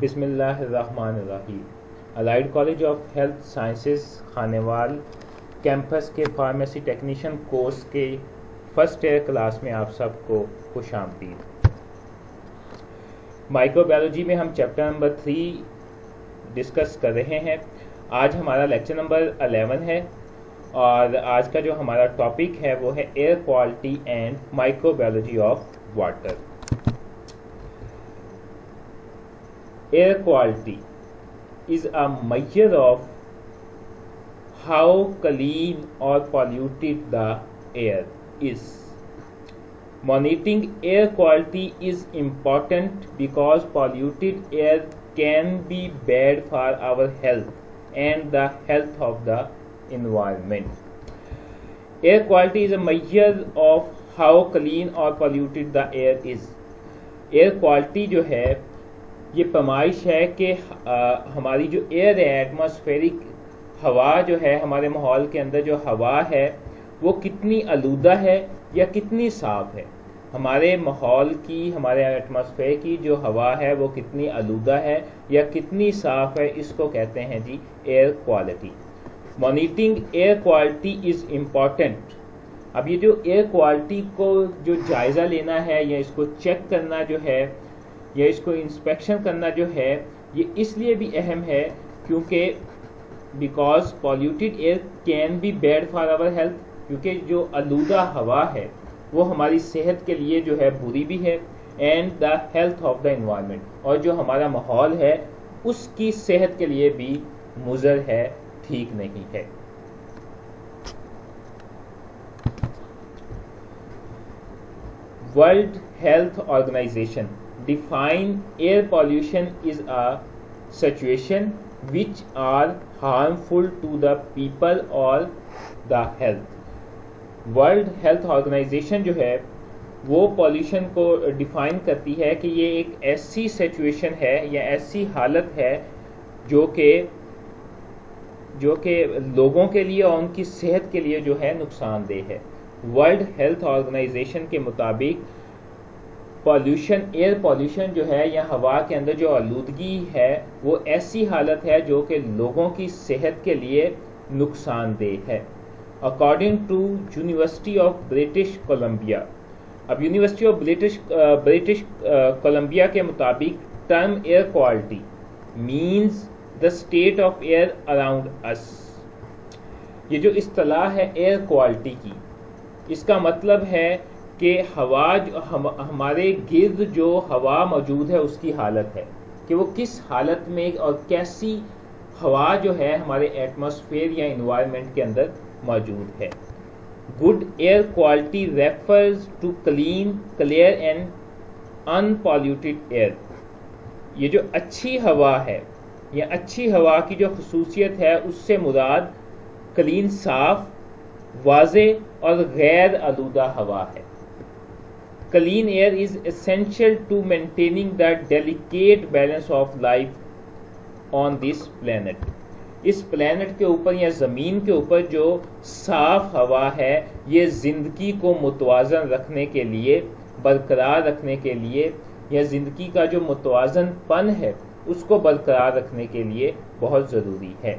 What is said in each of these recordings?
बिस्मिल्लाहिर्रहमानिर्रहीम। Allied college of health sciences Khanewal campus के pharmacy technician course के फर्स्ट ईयर क्लास में आप सबको खुशामदीद। माइक्रोबायोलॉजी में हम चैप्टर नंबर 3 डिस्कस कर रहे हैं। आज हमारा लेक्चर नंबर 11 है और आज का जो हमारा टॉपिक है वो है air quality and microbiology of water. Air quality is a measure of how clean or polluted the air is. Monitoring air quality is important because polluted air can be bad for our health and the health of the environment. Air quality is a measure of how clean or polluted the air is. Air quality जो है ये पैमाइश है कि हमारी जो air है, atmospheric हवा जो है, हमारे माहौल के अंदर जो हवा है वो कितनी आलूदा है या कितनी साफ़ है। हमारे माहौल की, हमारे एटमॉस्फेयर की जो हवा है वो कितनी आलूदा है या कितनी साफ़ है, इसको कहते हैं जी air quality. Monitoring air quality is important. अब ये जो एयर क्वालिटी को जो जायज़ा लेना है या इसको चेक करना जो है या इसको इंस्पेक्शन करना जो है, ये इसलिए भी अहम है क्योंकि because polluted air can be bad for our health, क्योंकि जो आलूदा हवा है वो हमारी सेहत के लिए जो है बुरी भी है, and the health of the environment, और जो हमारा माहौल है उसकी सेहत के लिए भी मुज़र है, ठीक नहीं है। World Health Organization define air pollution is a situation which are harmful to the people or the health. World Health Organization जो है वो पॉल्यूशन को डिफाइन करती है कि ये एक ऐसी सिचुएशन है या ऐसी हालत है जो कि लोगों के लिए और उनकी सेहत के लिए जो है नुकसानदेह है। वर्ल्ड हेल्थ ऑर्गेनाइजेशन के मुताबिक पॉल्यूशन, एयर पॉल्यूशन जो है या हवा के अंदर जो आलूदगी है वो ऐसी हालत है जो कि लोगों की सेहत के लिए नुकसानदेह है। According to University of British Columbia, अब यूनिवर्सिटी ऑफ ब्रिटिश कोलंबिया के मुताबिक term air quality means the state of air around us. ये जो इस्तिलाह है एयर क्वालिटी की, इसका मतलब है कि हवा जो हमारे गिर्द जो हवा मौजूद है उसकी हालत है कि वो किस हालत में और कैसी हवा जो है हमारे एटमॉस्फेयर या एनवायरनमेंट के अंदर मौजूद है। Good air quality refers to clean, clear and unpolluted air. ये जो अच्छी हवा है या अच्छी हवा की जो खसूसियत है उससे मुराद क्लीन, साफ, वाज़े और गैर आलूदा हवा है। Clean air is essential to maintaining the delicate balance of life on this planet. इस प्लेनेट के ऊपर या ज़मीन के ऊपर जो साफ हवा है ये ज़िंदगी को मुतवाज़न रखने के लिए, बरकरार रखने के लिए, या ज़िंदगी का जो मुतवाज़नपन है उसको बरकरार रखने के लिए बहुत ज़रूरी है।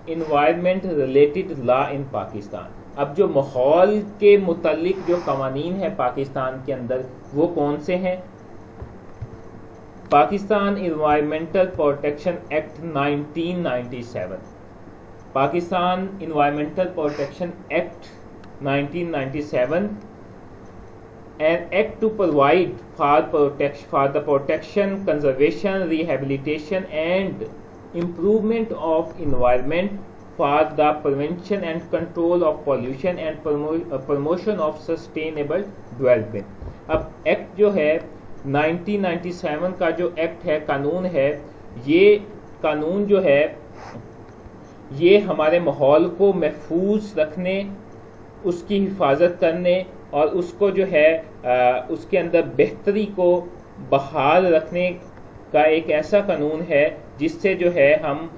Environment related law in Pakistan. अब जो माहौल के मुतल्लिक जो कवानीन है पाकिस्तान के अंदर वो कौन से हैं? Pakistan environmental protection act 1997, Pakistan environmental protection act 1997, an act to provide for the protection, conservation, rehabilitation and improvement of environment, for the prevention and control of pollution and promotion of sustainable development। अब act जो है 1997 का जो act है, कानून है, ये कानून जो है ये हमारे माहौल को महफूज रखने, उसकी हिफाजत करने और उसको जो है उसके अंदर बेहतरी को बहाल रखने का एक ऐसा कानून है जिससे जो है हम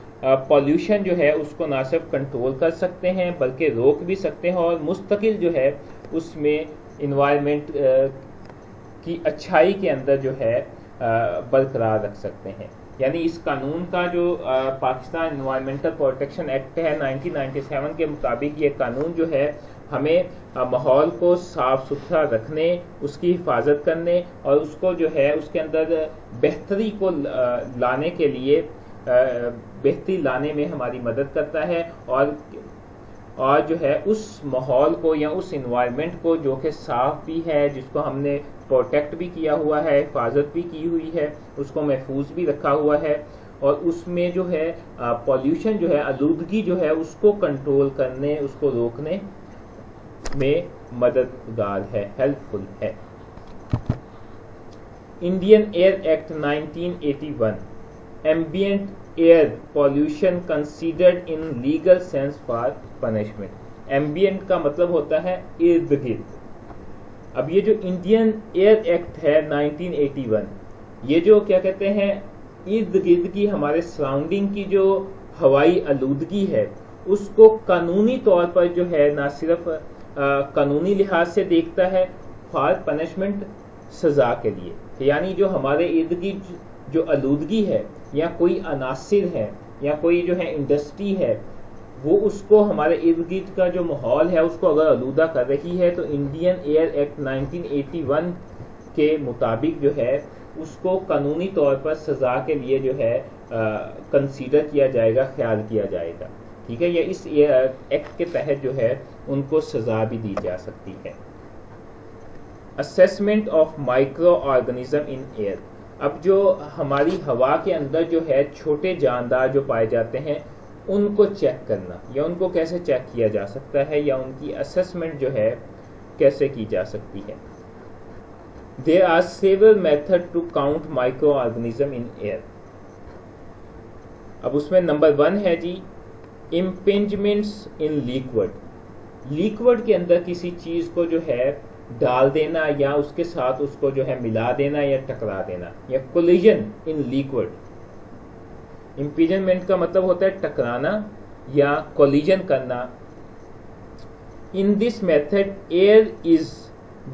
पॉल्यूशन जो है उसको ना सिर्फ कंट्रोल कर सकते हैं बल्कि रोक भी सकते हैं और मुस्तकिल जो है उसमें इन्वायरमेंट की अच्छाई के अंदर जो है बरकरार रख सकते हैं। यानी इस कानून का जो पाकिस्तान इन्वायरमेंटल प्रोटेक्शन एक्ट है 1997 के मुताबिक ये कानून जो है हमें माहौल को साफ सुथरा रखने, उसकी हिफाजत करने और उसको जो है उसके अंदर बेहतरी को लाने के लिए बेहतरी लाने में हमारी मदद करता है और जो है उस माहौल को या उस इन्वायरमेंट को जो कि साफ भी है, जिसको हमने प्रोटेक्ट भी किया हुआ है, हिफाजत भी की हुई है, उसको महफूज भी रखा हुआ है और उसमें जो है पॉल्यूशन जो है, आलूदगी जो है उसको कंट्रोल करने, उसको रोकने में मददगार है, हेल्पफुल है। Indian air act 1981 ambient air pollution considered in legal sense for punishment. Ambient का मतलब होता है इर्द गिर्द। अब ये जो इंडियन एयर एक्ट है 1981, ये जो क्या कहते हैं इर्द गिर्द की हमारे सराउंडिंग की जो हवाई आलूदगी है उसको कानूनी तौर पर जो है ना सिर्फ कानूनी लिहाज से देखता है फॉर पनिशमेंट, सजा के लिए। यानी जो हमारे इर्द गिर्द जो आलूदगी है या कोई अनासिर है या कोई जो है इंडस्ट्री है वो उसको हमारे इर्द गिर्द का जो माहौल है उसको अगर आलूदा कर रही है तो इंडियन एयर एक्ट 1981 के मुताबिक जो है उसको कानूनी तौर पर सजा के लिए जो है कंसीडर किया जाएगा, ख्याल किया जाएगा। ठीक है, या इस एक्ट के तहत जो है उनको सजा भी दी जा सकती है। Assessment of micro organism in air. अब जो हमारी हवा के अंदर जो है छोटे जानदार जो पाए जाते हैं उनको चेक करना, या उनको कैसे चेक किया जा सकता है या उनकी असेसमेंट जो है कैसे की जा सकती है। There are several method to count micro organism in air. अब उसमें नंबर 1 है जी इम्पिंजमेंट्स इन लिक्विड। लिक्विड के अंदर किसी चीज को जो है डाल देना या उसके साथ उसको जो है मिला देना या टकरा देना, या कोलिजन इन लिक्विड। इम्पिंजमेंट का मतलब होता है टकराना या कोलिजन करना। इन this method air is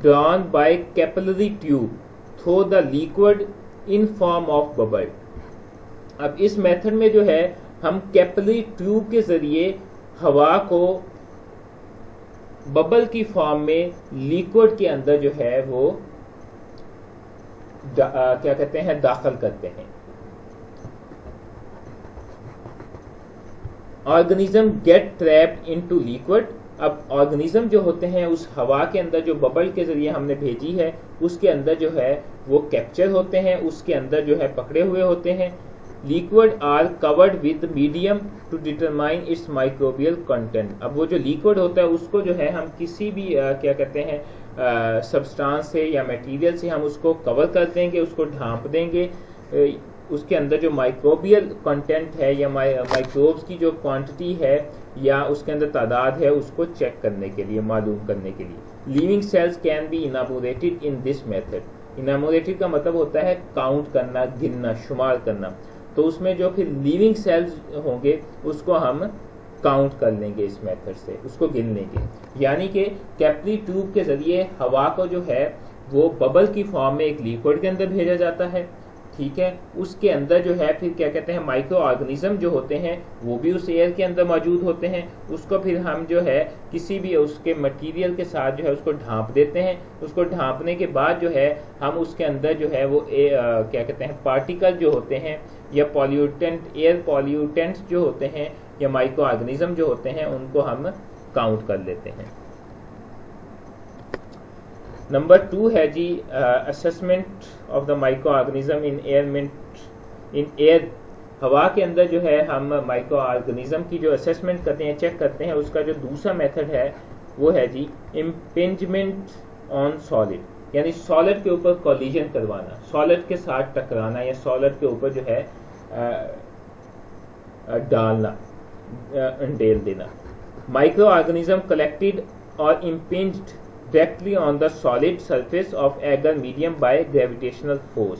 drawn by capillary tube through the liquid in form of bubble. अब इस मेथड में जो है हम कैपिलरी ट्यूब के जरिए हवा को बबल की फॉर्म में लिक्विड के अंदर जो है वो क्या कहते हैं दाखिल करते हैं। Organism gate trapped into liquid. अब ऑर्गेनिज्म जो होते हैं उस हवा के अंदर जो बबल के जरिए हमने भेजी है उसके अंदर जो है वो कैप्चर होते हैं, उसके अंदर जो है पकड़े हुए होते हैं। Liquid are covered with medium to determine its microbial content. अब वो जो लिक्विड होता है उसको जो है हम किसी भी क्या कहते हैं सब्सटेंस से या मटेरियल से हम उसको कवर कर देंगे, उसको ढांप देंगे। उसके अंदर जो माइक्रोबियल कंटेंट है या माइक्रोब्स की जो क्वांटिटी है या उसके अंदर तादाद है उसको चेक करने के लिए, मालूम करने के लिए। Living cells can be enumerated in this method. Enumerated का मतलब होता है काउंट करना, गिनना, शुमार करना। तो उसमें जो फिर लिविंग सेल्स होंगे उसको हम काउंट कर लेंगे इस मेथड से, उसको गिन लेंगे। यानी कि कैपिलरी ट्यूब के जरिए हवा को जो है वो बबल की फॉर्म में एक लिक्विड के अंदर भेजा जाता है। ठीक है, उसके अंदर जो है फिर क्या कहते हैं माइक्रो ऑर्गेनिज्म जो होते हैं वो भी उस एयर के अंदर मौजूद होते हैं। उसको फिर हम जो है किसी भी उसके मटेरियल के साथ जो है उसको ढांप देते हैं। उसको ढांपने के बाद जो है हम उसके अंदर जो है वो क्या कहते हैं पार्टिकल जो होते हैं या पॉल्यूटेंट, एयर पॉल्यूटेंट्स जो होते हैं या माइक्रो ऑर्गेनिज्म जो होते हैं उनको हम काउंट कर लेते हैं। नंबर 2 है जी assessment of the micro organism in air. हवा के अंदर जो है हम माइक्रो ऑर्गेनिज्म की जो असेसमेंट करते हैं, चेक करते हैं, उसका जो दूसरा मेथड है वो है जी इम्पिंजमेंट ऑन सॉलिड। यानी सॉलिड के ऊपर कोलिजन करवाना, सॉलिड के साथ टकराना या सॉलिड के ऊपर जो है डालना, अंडेल देना। माइक्रो ऑर्गेनिज्म कलेक्टेड और impinged directly on the solid surface of agar medium by gravitational force.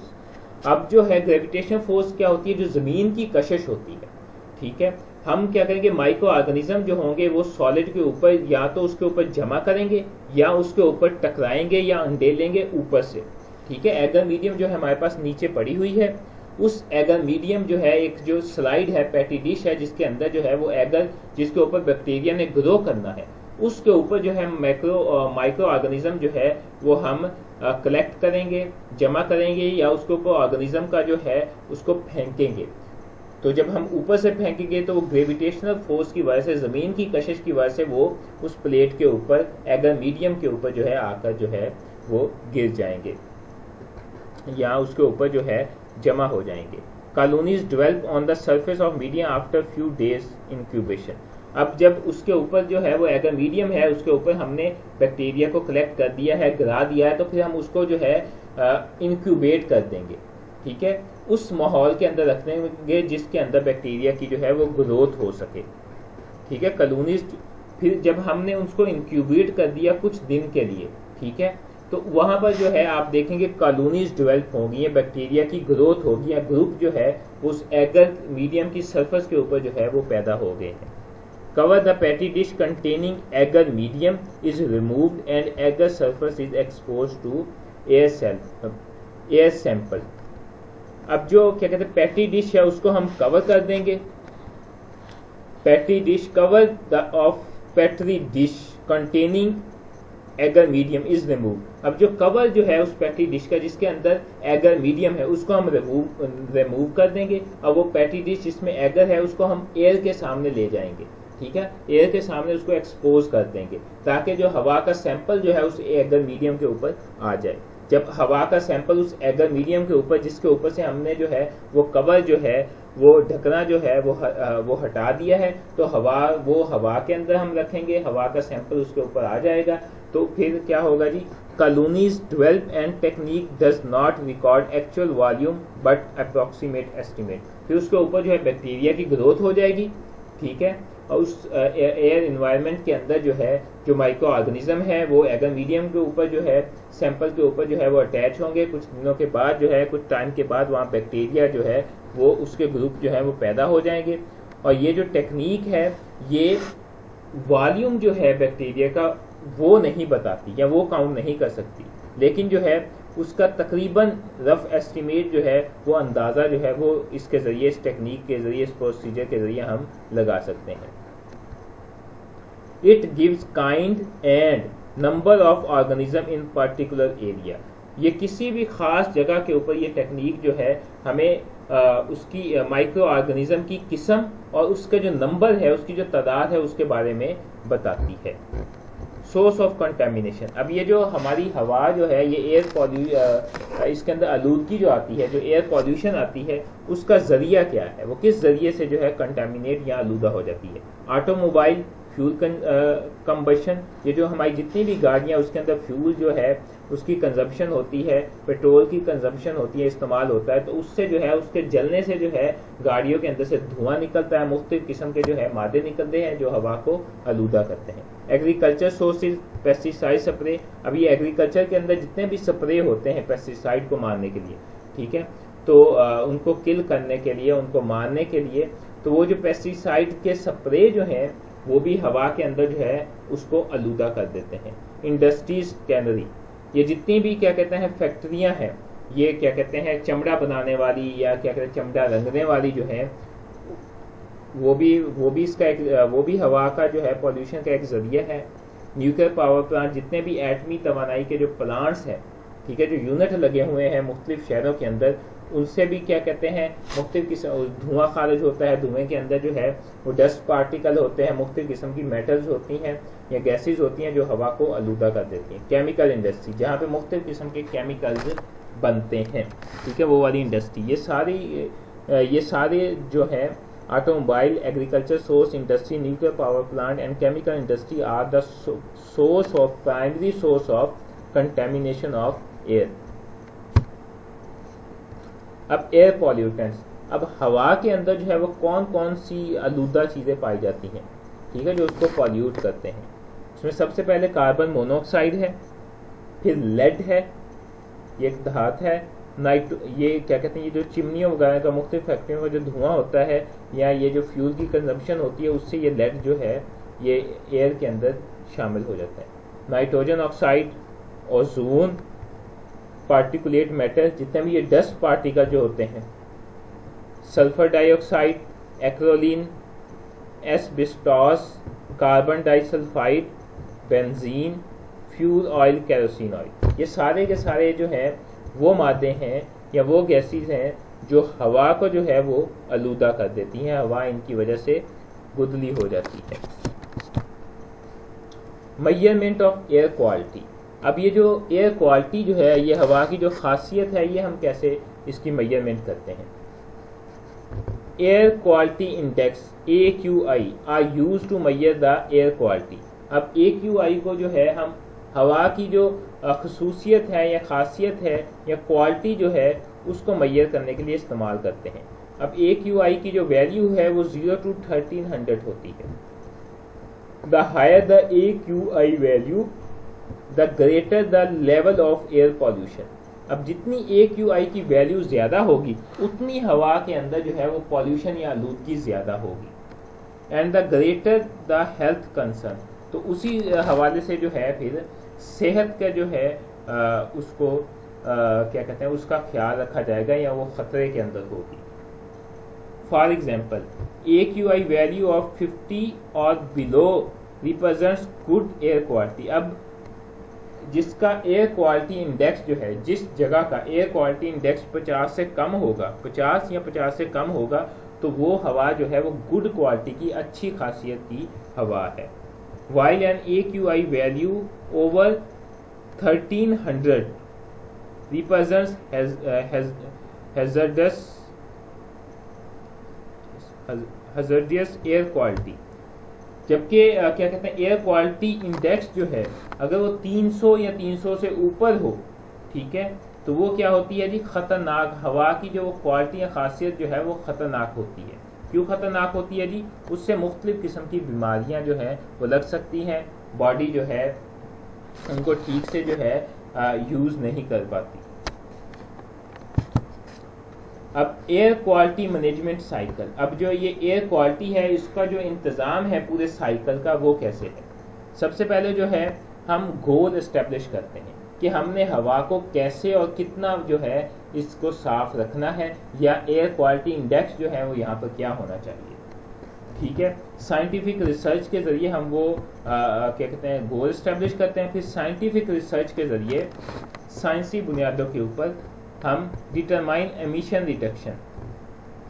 अब जो है ग्रेविटेशनल फोर्स क्या होती है, जो जमीन की कशिश होती है, ठीक है, हम क्या करेंगे, माइक्रो ऑर्गेनिज्म जो होंगे वो सॉलिड के ऊपर या तो उसके ऊपर जमा करेंगे या उसके ऊपर टकराएंगे या अंडेलेंगे ऊपर से। ठीक है, एगर मीडियम जो है हमारे पास नीचे पड़ी हुई है, उस एगर मीडियम जो है एक जो स्लाइड है, पैटी डिश है, जिसके अंदर जो है वो एगर जिसके ऊपर बैक्टीरिया ने ग्रो करना है, उसके ऊपर जो है माइक्रो ऑर्गेनिज्म जो है वो हम कलेक्ट करेंगे, जमा करेंगे या उसके ऊपर ऑर्गेनिज्म का जो है उसको फेंकेंगे। तो जब हम ऊपर से फेंकेंगे तो वो ग्रेविटेशनल फोर्स की वजह से, जमीन की कशिश की वजह से वो उस प्लेट के ऊपर, एगर मीडियम के ऊपर जो है आकर जो है वो गिर जाएंगे या उसके ऊपर जो है जमा हो जाएंगे। Colonies develop on the surface of medium after few days incubation. अब जब उसके ऊपर जो है वो एगर मीडियम है, उसके ऊपर हमने बैक्टीरिया को कलेक्ट कर दिया है, गिरा दिया है, तो फिर हम उसको जो है इंक्यूबेट कर देंगे। ठीक है, उस माहौल के अंदर रख देंगे जिसके अंदर बैक्टीरिया की जो है वो ग्रोथ हो सके। ठीक है, कॉलोनीज फिर जब हमने उसको इंक्यूबेट कर दिया कुछ दिन के लिए, ठीक है, तो वहां पर जो है आप देखेंगे कॉलोनीज डेवलप होंगी, बैक्टीरिया की ग्रोथ होगी या ग्रुप जो है उस एगर मीडियम की सरफेस के ऊपर जो है वो पैदा हो गए हैं। Cover the petri dish containing agar medium is removed and agar surface is exposed to air sample. अब जो क्या कहते हैं पैटी डिश है उसको हम कवर कर देंगे। Petri dish cover the of petri dish containing agar medium is remove. अब जो कवर जो है उस पैटी डिश का जिसके अंदर एगर मीडियम है उसको हम रिमूव कर देंगे। अब वो पैटी डिश जिसमें एगर है उसको हम एयर के सामने ले जाएंगे। ठीक है, एयर के सामने उसको एक्सपोज कर देंगे ताकि जो हवा का सैंपल जो है उस एगर मीडियम के ऊपर आ जाए। जब हवा का सैंपल उस एगर मीडियम के ऊपर, जिसके ऊपर से हमने जो है वो कवर जो है वो ढकना जो है वो हटा दिया है, तो वो हवा के अंदर हम रखेंगे, हवा का सैंपल उसके ऊपर आ जाएगा। तो फिर क्या होगा जी, colonies develop and technique does not record actual volume but approximate estimate. फिर उसके ऊपर जो है बैक्टीरिया की ग्रोथ हो जाएगी। ठीक है, और उस एयर इन्वायरमेंट के अंदर जो है जो माइक्रो ऑर्गेनिज्म है वो एगर मीडियम के ऊपर जो है सैंपल के ऊपर जो है वो अटैच होंगे। कुछ दिनों के बाद जो है, कुछ टाइम के बाद वहाँ बैक्टीरिया जो है वो उसके ग्रुप जो है वो पैदा हो जाएंगे। और ये जो टेक्निक है ये वॉल्यूम जो है बैक्टीरिया का वो नहीं बताती या वो काउंट नहीं कर सकती, लेकिन जो है उसका तकरीबन रफ एस्टिमेट जो है वो अंदाज़ा जो है वो इसके ज़रिए, इस टेक्निक के ज़रिए, इस प्रोसीजर के ज़रिए हम लगा सकते हैं। It gives kind and number of organism in particular area. ये किसी भी ख़ास जगह के ऊपर ये टेक्निक जो है हमें उसकी माइक्रो ऑर्गेनिज्म की किस्म और उसका जो नंबर है, उसकी जो तादाद है उसके बारे में बताती है। Source of contamination. अब ये जो हमारी हवा जो है ये इसके अंदर आलूदगी जो आती है, जो एयर पॉल्यूशन आती है, उसका जरिया क्या है, वो किस जरिए से जो है कंटेमिनेट या आलूदा हो जाती है। ऑटोमोबाइल फ्यूल कंबशन, ये जो हमारी जितनी भी गाड़ियाँ उसके अंदर फ्यूल जो है उसकी कंजम्पशन होती है, पेट्रोल की कंजम्पशन होती है, इस्तेमाल होता है, तो उससे जो है उसके जलने से जो है गाड़ियों के अंदर से धुआं निकलता है, मुख्तलिफ किस्म के जो है मादे निकलते हैं जो हवा को आलूदा करते हैं। Agriculture sources pesticide spray. अब ये एग्रीकल्चर के अंदर जितने भी स्प्रे होते हैं पेस्टिसाइड को मारने के लिए, ठीक है, तो उनको किल करने के लिए, उनको मारने के लिए, तो वो जो पेस्टिसाइड के स्प्रे जो हैं वो भी हवा के अंदर जो है उसको आलूदा कर देते हैं। इंडस्ट्रीज, कैनरी, ये जितनी भी क्या कहते हैं फैक्ट्रियां हैं, ये क्या कहते हैं चमड़ा बनाने वाली या क्या कहते हैं चमड़ा रंगने वाली जो है वो भी इसका एक वो भी हवा का जो है पॉल्यूशन का एक जरिया है। न्यूक्लियर पावर प्लांट, जितने भी एटमी तवानाई के जो प्लांट्स हैं, ठीक है, जो यूनिट लगे हुए हैं मुख्तलिफ शहरों के अंदर, उनसे भी क्या कहते हैं मुख्तलिफ किस्म धुआं खारिज होता है। धुएं के अंदर जो है वो डस्ट पार्टिकल होते हैं, मुख्तलिफ किस्म की मेटल्स होती हैं या गैसेज होती हैं जो हवा को आलूदा कर देती हैं। केमिकल इंडस्ट्री, जहाँ पे मुख्तलिफ किस्म के केमिकल्स बनते हैं, ठीक है, वो वाली इंडस्ट्री, ये सारे जो है automobile, agriculture source industry, nuclear power plant and chemical industry are the primary source of contamination of air. अब एयर पॉल्यूटेंट्स, अब हवा के अंदर जो है वो कौन कौन सी आलूदा चीज़ें पाई जाती हैं, ठीक है, जो उसको पॉल्यूट करते हैं। उसमें सबसे पहले कार्बन मोनोऑक्साइड है, फिर लेड है, ये एक धात है, ये क्या कहते हैं, ये जो चिमनियों वगैरह का मुख्तलिफ फैक्ट्रियों का जो धुआं होता है या ये जो फ्यूल की कंजम्पशन होती है, उससे ये लेड जो है ये एयर के अंदर शामिल हो जाता है। Nitrogen oxide, ozone, particulate matter, जितने भी ये डस्ट पार्टिकल जो होते हैं, sulphur dioxide, acrolein, asbestos, carbon disulphide, benzene, fuel oil, kerosene oil, ये सारे के सारे जो हैं वो मादे हैं या वो गैसेस हैं जो हवा को जो है वो आलूदा कर देती हैं, हवा इनकी वजह से गुदली हो जाती है। Measurement of air quality. अब ये जो एयर क्वालिटी जो है, ये हवा की जो खासियत है, ये हम कैसे इसकी मेजरमेंट करते हैं। Air quality index AQI are use to measure the air quality. अब AQI को जो है हम हवा की जो खसूसियत है या खासियत है या क्वालिटी जो है उसको मेजर करने के लिए इस्तेमाल करते हैं। अब AQI की जो वैल्यू है वो 0 to 1300 होती है। The higher the AQI value the greater the level of air pollution. अब जितनी AQI की वैल्यू ज़्यादा होगी उतनी हवा के अंदर जो है वो पॉल्यूशन या आलूदगी ज़्यादा होगी। And the greater the health concern, तो उसी हवाले से जो है फिर सेहत का जो है उसको क्या कहते हैं, उसका ख्याल रखा जाएगा या वो ख़तरे के अंदर होगी। For example, AQI value of 50 और below represents good air quality. अब जिसका एयर क्वालिटी इंडेक्स जो है, जिस जगह का एयर क्वालिटी इंडेक्स 50 से कम होगा, 50 या 50 से कम होगा, तो वो हवा जो है वो गुड क्वालिटी की, अच्छी खासियत की हवा है। While an AQI value over 1300 represents hazardous air quality, जबकि क्या कहते हैं एयर क्वालिटी इंडेक्स जो है अगर वो 300 या 300 से ऊपर हो, ठीक है, तो वो क्या होती है जी, खतरनाक, हवा की जो क्वालिटी या खासियत जो है वो खतरनाक होती है। क्यों खतरनाक होती है जी, उससे मुख्तलिफ किस्म की बीमारियां जो हैं वो लग सकती हैं, बॉडी जो है उनको ठीक से जो है यूज़ नहीं कर पाती। अब एयर क्वालिटी मैनेजमेंट साइकिल। अब जो ये एयर क्वालिटी है इसका जो इंतज़ाम है पूरे साइकिल का वो कैसे है। सबसे पहले जो है हम गोल इस्टेब्लिश करते हैं कि हमने हवा को कैसे और कितना जो है इसको साफ रखना है, या एयर क्वालिटी इंडेक्स जो है वो यहाँ पर क्या होना चाहिए, ठीक है। साइंटिफिक रिसर्च के ज़रिए हम वो क्या कहते हैं गोल इस्टेब्लिश करते हैं। फिर साइंटिफिक रिसर्च के ज़रिए साइंसी बुनियादों के ऊपर हम डिटरमाइन एमिशन रिडक्शन,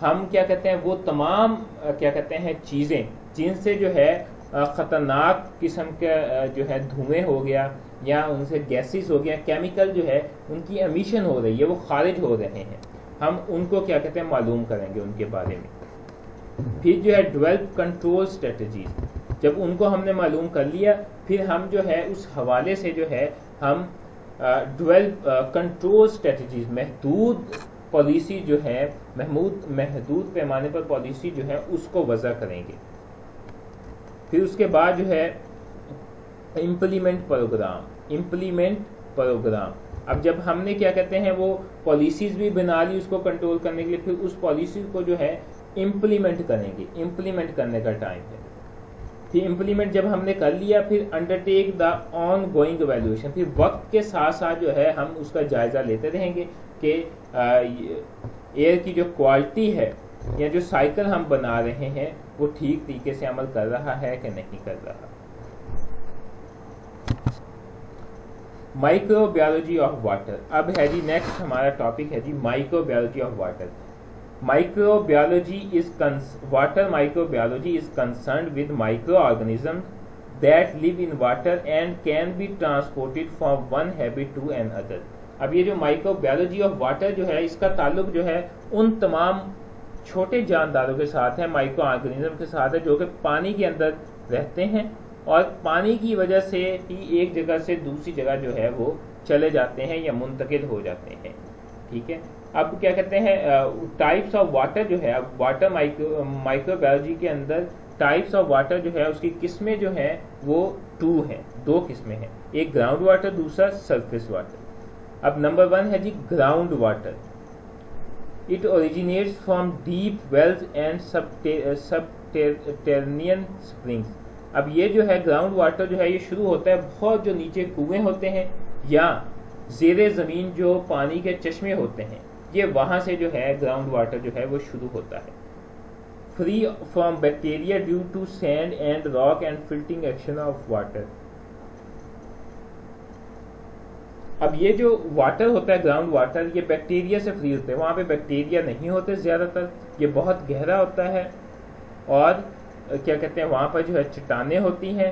हम क्या कहते हैं वो तमाम क्या कहते हैं चीज़ें जिनसे जो है ख़तरनाक किस्म का जो है धुएं हो गया या उनसे गैसेस हो गया, केमिकल जो है उनकी एमिशन हो रही है, वो खारिज हो रहे हैं, हम उनको क्या कहते हैं मालूम करेंगे उनके बारे में। फिर जो है डेवलप कंट्रोल स्ट्रेटजीज, जब उनको हमने मालूम कर लिया फिर हम जो है उस हवाले से जो है हम डेवलप कंट्रोल स्ट्रेटजीज, महदूद पॉलिसी जो है महदूद पैमाने पर पॉलिसी जो है उसको वज़ा करेंगे। फिर उसके बाद जो है इम्प्लीमेंट प्रोग्राम। अब जब हमने क्या कहते हैं वो पॉलिसीज़ भी बना ली उसको कंट्रोल करने के लिए, फिर उस पॉलिसी को जो है इम्प्लीमेंट करेंगे, इम्प्लीमेंट करने का टाइम है। फिर इम्प्लीमेंट जब हमने कर लिया फिर undertake the on going evaluation, फिर वक्त के साथ साथ जो है हम उसका जायज़ा लेते रहेंगे कि एयर की जो क्वालिटी है या जो साइकिल हम बना रहे हैं वो ठीक तरीके से अमल कर रहा है कि नहीं कर रहा। Microbiology of water. अब है जी नेक्स्ट हमारा टॉपिक है जी microbiology of water. Water microbiology is concerned with micro organism that live in water and can be transported from one habit to another. अब ये जो माइक्रोबायोलॉजी ऑफ वाटर जो है इसका ताल्लुक जो है उन तमाम छोटे जानदारों के साथ है, माइक्रो ऑर्गेनिज्म के साथ है, जो कि पानी के अंदर रहते हैं और पानी की वजह से ही एक जगह से दूसरी जगह जो है वो चले जाते हैं या मुंतकिल हो जाते हैं, ठीक है। अब क्या कहते हैं टाइप्स ऑफ वाटर जो है, अब वाटर माइक्रोबायोलॉजी के अंदर टाइप्स ऑफ वाटर जो है उसकी किस्में जो हैं वो 2 हैं, 2 किस्में हैं, एक ग्राउंड वाटर दूसरा सरफेस वाटर। अब नंबर 1 है जी ground water. It originates from deep wells and subterranean springs. अब ये जो है ग्राउंड वाटर जो है ये शुरू होता है बहुत जो नीचे कुएं होते हैं या ज़ेरे ज़मीन जो पानी के चश्मे होते हैं, ये वहाँ से जो है ग्राउंड वाटर जो है वो शुरू होता है। Free from bacteria due to sand and rock and filtering action of water. अब ये जो वाटर होता है ग्राउंड वाटर, ये बैक्टीरिया से फ्री होते हैं। वहाँ पे बैक्टीरिया नहीं होते ज़्यादातर, ये बहुत गहरा होता है और क्या कहते हैं वहाँ पर जो है चट्टानें होती हैं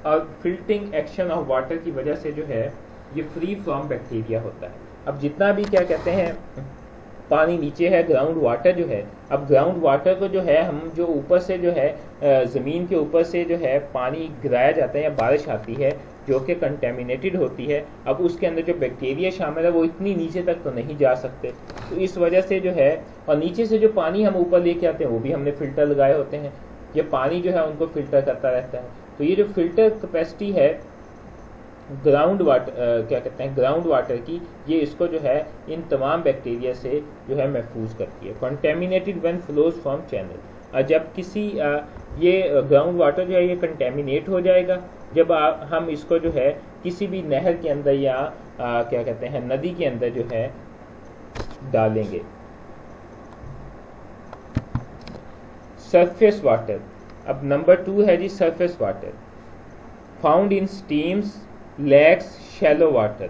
और फिल्टरिंग एक्शन ऑफ वाटर की वजह से जो है ये फ्री फ्रॉम बैक्टीरिया होता है। अब जितना भी क्या कहते हैं पानी नीचे है ग्राउंड वाटर जो है, अब ग्राउंड वाटर को जो है हम जो ऊपर से जो है ज़मीन के ऊपर से जो है पानी गिराया जाता है या बारिश आती है जो कि कंटेमिनेटेड होती है, अब उसके अंदर जो बैक्टीरिया शामिल है वो इतनी नीचे तक तो नहीं जा सकते, तो इस वजह से जो है, और नीचे से जो पानी हम ऊपर लेके आते हैं वो भी हमने फ़िल्टर लगाए होते हैं, ये पानी जो है उनको फ़िल्टर करता रहता है। तो ये जो फ़िल्टर कैपेसिटी है ग्राउंड वाटर क्या कहते हैं ग्राउंड वाटर की, ये इसको जो है इन तमाम बैक्टीरिया से जो है महफूज करती है। Contaminated when flows from channel, जब किसी ये ग्राउंड वाटर जो है ये कंटेमिनेट हो जाएगा जब हम इसको जो है किसी भी नहर के अंदर या क्या कहते हैं नदी के अंदर जो है डालेंगे। सरफेस वाटर, अब नंबर 2 है जी surface water. Found in streams, lakes, shallow water.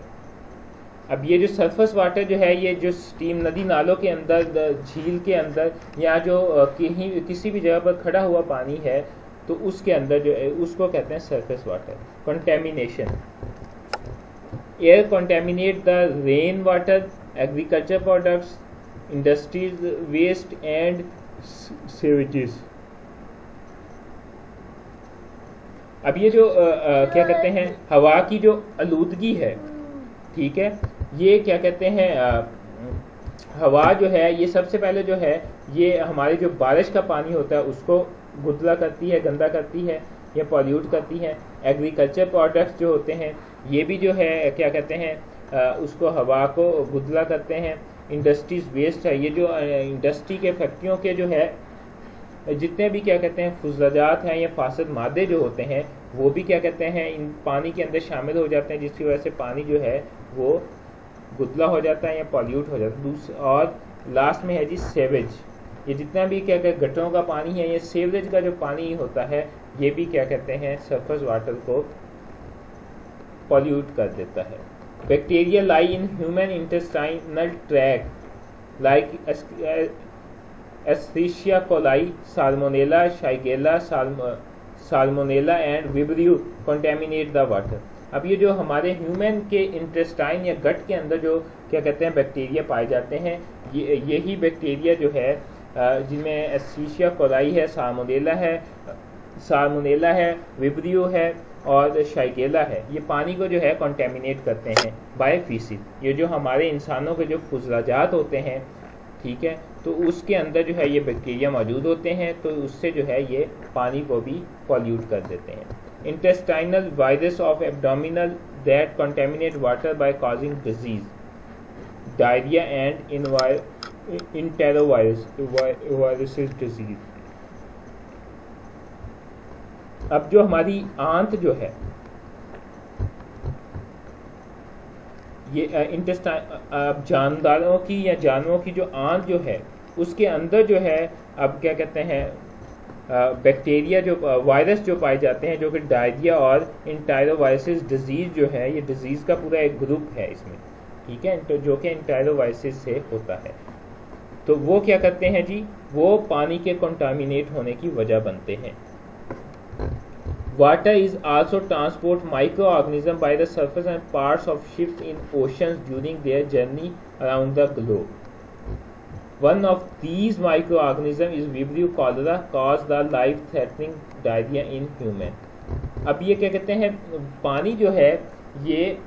अब ये जो सरफेस वाटर जो है ये जो स्ट्रीम नदी नालों के अंदर, झील के अंदर या जो कहीं किसी भी जगह पर खड़ा हुआ पानी है तो उसके अंदर जो है उसको कहते हैं surface water. Contamination, air contaminate the rain water, agriculture products, industries waste and sewages. अब ये जो क्या कहते हैं हवा की जो आलूदगी है, ठीक है, ये क्या कहते हैं हवा जो है ये सबसे पहले जो है ये हमारी जो बारिश का पानी होता है उसको गुदला करती है, गंदा करती है या पॉल्यूट करती है। एग्रीकल्चर प्रोडक्ट्स जो होते हैं ये भी जो है क्या कहते हैं उसको हवा को गुदला करते हैं। इंडस्ट्रीज वेस्ट है, ये जो इंडस्ट्री के फैक्ट्रियों के जो है जितने भी क्या कहते हैं फुजलाजात हैं या फासद मादे जो होते हैं वो भी क्या कहते हैं इन पानी के अंदर शामिल हो जाते हैं, जिसकी वजह से पानी जो है वो गुदला हो जाता है या पॉल्यूट हो जाता है। और लास्ट में है जी सेवेज, ये जितना भी क्या कहते हैं गटरों का पानी है, ये सेवरेज का जो पानी होता है ये भी क्या कहते हैं सरफेस वाटर को पॉल्यूट कर देता है। Bacteria lie in human intestinal tract like Escherichia coli, Salmonella, Shigella, Salmonella and Vibrio contaminate the water. अब ये जो हमारे ह्यूमन के इंटेस्टाइन या गट के अंदर जो क्या कहते हैं बैक्टीरिया पाए जाते हैं, यही बैक्टीरिया जो है जिनमें एस्चेरिशिया कोलाई है, साल्मोनेला है, विब्रियो है और शाइगेला है, ये पानी को जो है कंटेमिनेट करते हैं बाय फीसिड। ये जो हमारे इंसानों के जो फुजलाजात होते हैं, ठीक है, तो उसके अंदर जो है ये बैक्टीरिया मौजूद होते हैं, तो उससे जो है ये पानी को भी पॉल्यूट कर देते हैं। Intestinal virus of abdominal that contaminate water by causing disease, diarrhoea and enterovirus disease. अब जो हमारी आंत जो है ये इंटेस्टाइन जानदारों की या जानवरों की जो आंत जो है उसके अंदर जो है अब क्या कहते हैं बैक्टीरिया जो वायरस जो पाए जाते हैं जो कि डायरिया और इंटेरोवायरस डिजीज जो है, ये डिजीज का पूरा एक ग्रुप है इसमें, ठीक है, तो जो कि इंटेरोवायरस से होता है। तो वो क्या करते हैं जी, वो पानी के कंटामिनेट होने की वजह बनते हैं। Water is also transport microorganisms by the surface and parts of ships in oceans during their journey around the globe. One of these microorganisms is Vibrio cholera, cause the life-threatening diarrhea in human. अब ये क्या कहते हैं पानी जो है ये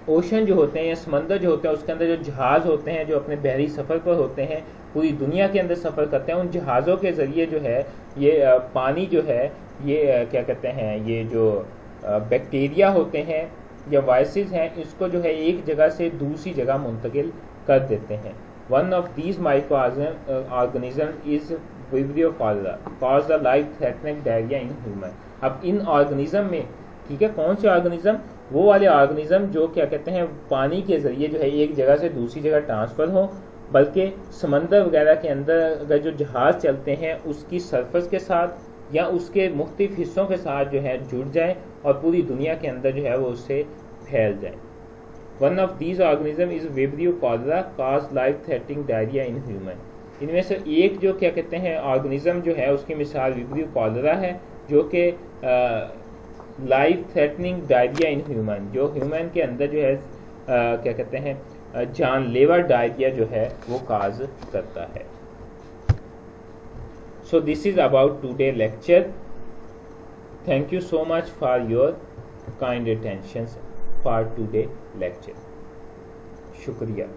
ocean जो होते हैं या समंदर जो होते हैं उसके अंदर जो जहाज होते हैं जो अपने बहरी सफ़र पर होते हैं, पूरी दुनिया के अंदर सफ़र करते हैं, उन जहाज़ों के ज़रिए जो है ये पानी जो है ये क्या कहते हैं ये जो बैक्टीरिया होते हैं या वायरसेस हैं इसको जो है एक जगह से दूसरी जगह मुंतकिल कर देते हैं। One of these micro organism is vibrio cholera cause the life threatening diarrhoea in human. अब इन ऑर्गेनिज्म में, ठीक है, कौन से ऑर्गेनिज्म? वो वाले ऑर्गेनिज्म जो क्या कहते हैं पानी के जरिए जो है एक जगह से दूसरी जगह ट्रांसफर हो, बल्कि समंदर वगैरह के अंदर अगर जो जहाज चलते हैं उसकी सरफेस के साथ या उसके मुख्तलिफ हिस्सों के साथ जो है जुड़ जाए और पूरी दुनिया के अंदर जो है वो उससे फैल जाए। One of these organism is vibrio cholera cause life threatening diarrhoea in human. इनमें से एक जो क्या कहते हैं ऑर्गेनिज्म जो है उसकी मिसाल विब्रियो कॉलरा है, जो कि life threatening diarrhoea in human, जो ह्यूमन के अंदर जो है क्या कहते हैं जानलेवा डायरिया जो है वो काज करता है। So this is about today lecture. Thank you so much for your kind attention for today lecture. शुक्रिया।